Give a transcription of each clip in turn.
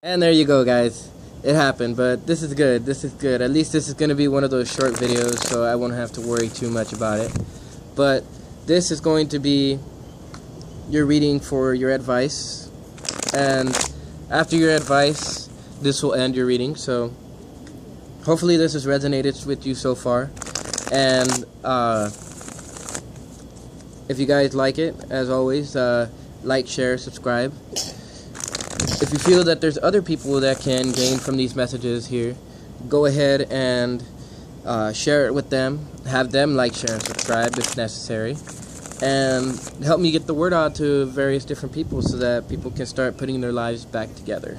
And there you go, guys. It happened, but this is good. This is good. At least this is going to be one of those short videos, so I won't have to worry too much about it. But this is going to be your reading for your advice. And after your advice, this will end your reading. So hopefully this has resonated with you so far. And if you guys like it, as always, like, share, subscribe. If you feel that there's other people that can gain from these messages here, go ahead and share it with them. Have them like, share, and subscribe if necessary. And help me get the word out to various different people so that people can start putting their lives back together.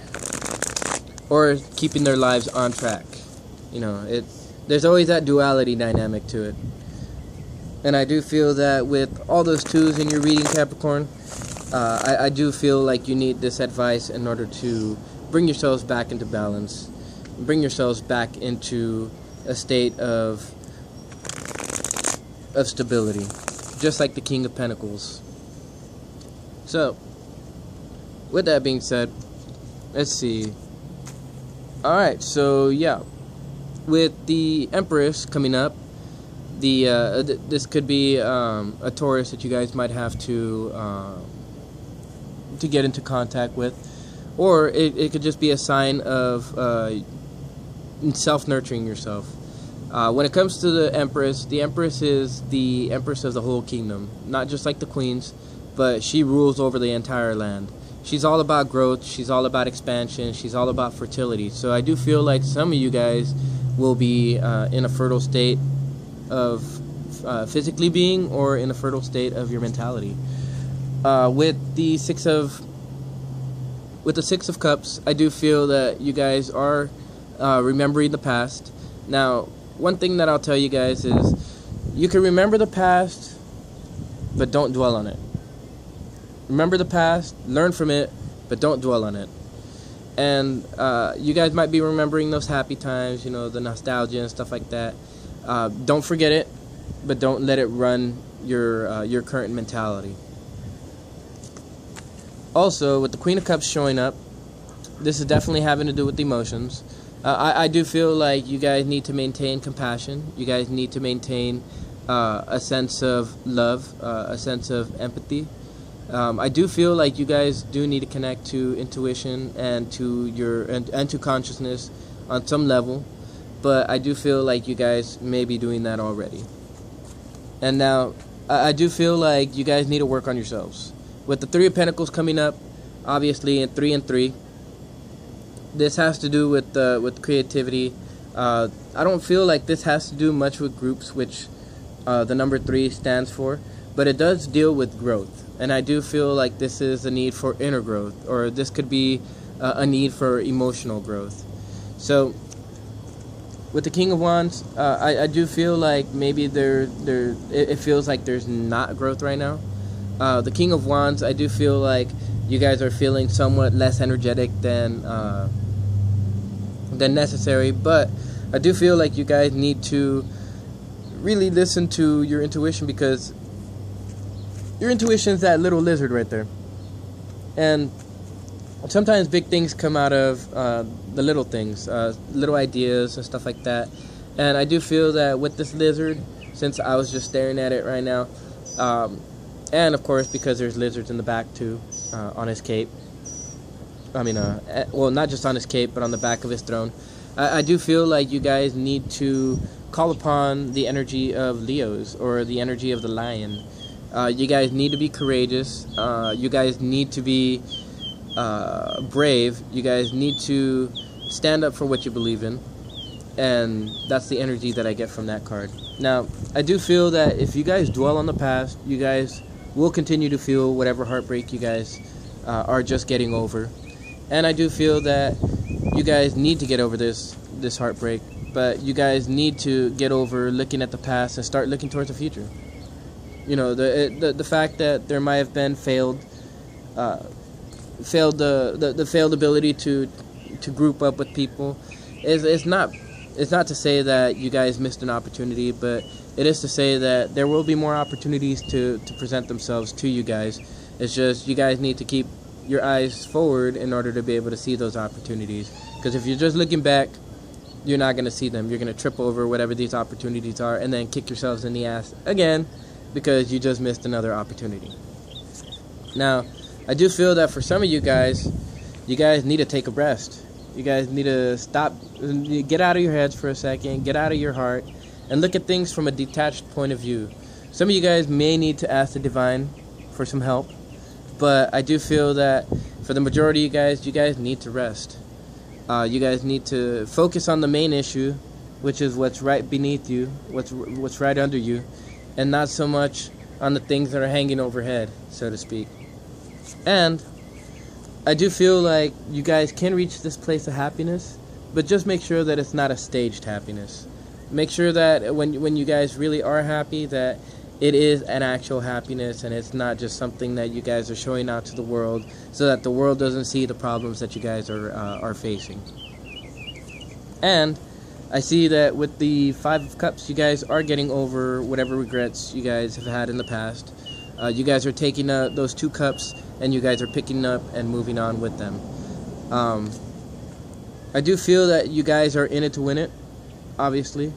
Or keeping their lives on track. You know, there's always that duality dynamic to it. And I do feel that with all those twos in your reading, Capricorn, I do feel like you need this advice in order to bring yourselves back into balance, bring yourselves back into a state of stability, just like the King of Pentacles. So, with that being said, let's see. Alright, so yeah, with the Empress coming up, this could be a Taurus that you guys might have to get into contact with, or it could just be a sign of self-nurturing yourself. When it comes to the Empress is the Empress of the whole kingdom, not just like the queens, but she rules over the entire land. She's all about growth, she's all about expansion, she's all about fertility. So I do feel like some of you guys will be in a fertile state of physically being, or in a fertile state of your mentality. With the Six of Cups, I do feel that you guys are remembering the past. Now, one thing that I'll tell you guys is, you can remember the past, but don't dwell on it. Remember the past, learn from it, but don't dwell on it. And you guys might be remembering those happy times, you know, the nostalgia and stuff like that. Don't forget it, but don't let it run your current mentality. Also, with the Queen of Cups showing up, this is definitely having to do with emotions. I do feel like you guys need to maintain compassion. You guys need to maintain a sense of love, a sense of empathy. I do feel like you guys do need to connect to intuition and to and to consciousness on some level, but I do feel like you guys may be doing that already. And now, I do feel like you guys need to work on yourselves. With the Three of Pentacles coming up, obviously in 3 and 3, this has to do with creativity. I don't feel like this has to do much with groups, which the number 3 stands for, but it does deal with growth. And I do feel like this is a need for inner growth, or this could be a need for emotional growth. So, with the King of Wands, I do feel like maybe it feels like there's not growth right now. The King of Wands, I do feel like you guys are feeling somewhat less energetic than necessary, but I do feel like you guys need to really listen to your intuition, because your intuition is that little lizard right there. And sometimes big things come out of the little things, little ideas and stuff like that. And I do feel that with this lizard, since I was just staring at it right now, and of course because there's lizards in the back too, on his cape. I mean, well, not just on his cape, but on the back of his throne. I do feel like you guys need to call upon the energy of Leos, or the energy of the lion. You guys need to be courageous. You guys need to be brave. You guys need to stand up for what you believe in. And that's the energy that I get from that card. Now, I do feel that if you guys dwell on the past, you guys will continue to feel whatever heartbreak you guys are just getting over. And I do feel that you guys need to get over this heartbreak, but you guys need to get over looking at the past and start looking towards the future. You know, the fact that there might have been failed ability to group up with people is not to say that you guys missed an opportunity, but it is to say that there will be more opportunities to present themselves to you guys. It's just you guys need to keep your eyes forward in order to be able to see those opportunities. Because if you're just looking back, you're not going to see them. You're going to trip over whatever these opportunities are and then kick yourselves in the ass again because you just missed another opportunity. Now, I do feel that for some of you guys need to take a rest. You guys need to stop, get out of your heads for a second, get out of your heart, and look at things from a detached point of view. Some of you guys may need to ask the divine for some help, but I do feel that for the majority of you guys need to rest. You guys need to focus on the main issue, which is what's right beneath you, what's right under you, and not so much on the things that are hanging overhead, so to speak. And I do feel like you guys can reach this place of happiness, but just make sure that it's not a staged happiness. Make sure that when you guys really are happy, that it is an actual happiness and it's not just something that you guys are showing out to the world so that the world doesn't see the problems that you guys are facing. And I see that with the Five of Cups, you guys are getting over whatever regrets you guys have had in the past. You guys are taking those 2 cups and you guys are picking up and moving on with them. I do feel that you guys are in it to win it, obviously.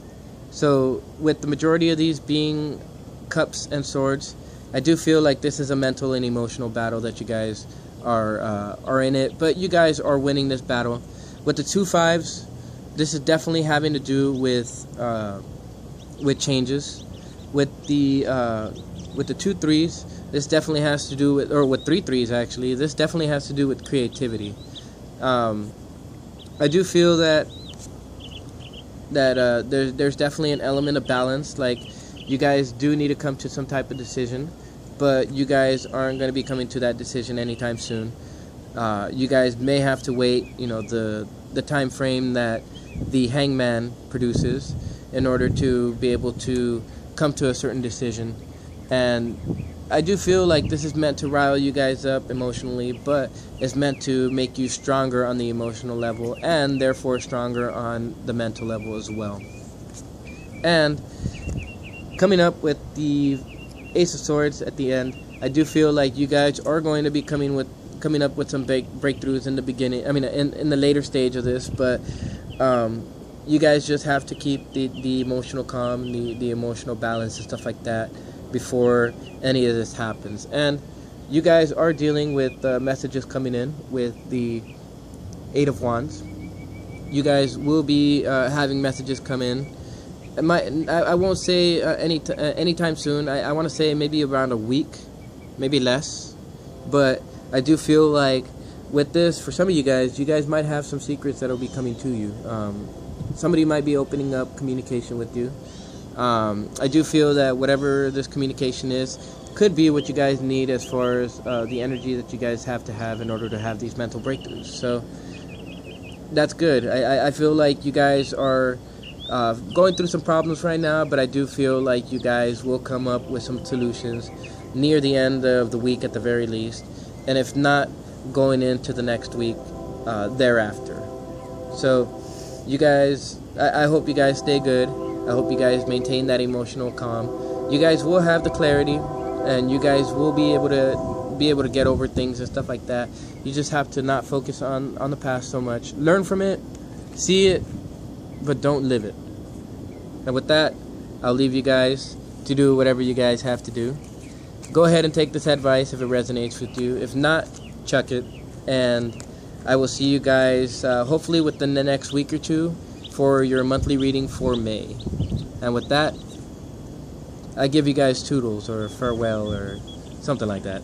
So with the majority of these being Cups and Swords, I do feel like this is a mental and emotional battle that you guys are in it, but you guys are winning this battle. With the 2 fives, this is definitely having to do with changes. With the 2 threes, this definitely has to do with, or with 3 threes actually, this definitely has to do with creativity. I do feel that there's definitely an element of balance. Like, you guys do need to come to some type of decision, but you guys aren't going to be coming to that decision anytime soon. You guys may have to wait, the time frame that the Hangman produces in order to be able to come to a certain decision. And I do feel like this is meant to rile you guys up emotionally, but it's meant to make you stronger on the emotional level and therefore stronger on the mental level as well. And coming up with the Ace of Swords at the end, I do feel like you guys are going to be coming up with some breakthroughs in the beginning. I mean, in the later stage of this, but you guys just have to keep the emotional calm, the emotional balance and stuff like that before any of this happens. And you guys are dealing with messages coming in with the 8 of Wands. You guys will be having messages come in. I won't say anytime soon. I want to say maybe around a week, maybe less. But I do feel like with this, for some of you guys might have some secrets that will be coming to you. Somebody might be opening up communication with you. I do feel that whatever this communication is could be what you guys need as far as the energy that you guys have to have in order to have these mental breakthroughs. So that's good. I feel like you guys are going through some problems right now, but I do feel like you guys will come up with some solutions near the end of the week at the very least, and if not, going into the next week thereafter. So you guys, I hope you guys stay good. I hope you guys maintain that emotional calm. You guys will have the clarity, and you guys will be able to get over things and stuff like that. You just have to not focus on the past so much. Learn from it, see it, but don't live it. And with that, I'll leave you guys to do whatever you guys have to do. Go ahead and take this advice if it resonates with you. If not, chuck it. And I will see you guys hopefully within the next week or two for your monthly reading for May. And with that, I give you guys toodles or farewell or something like that.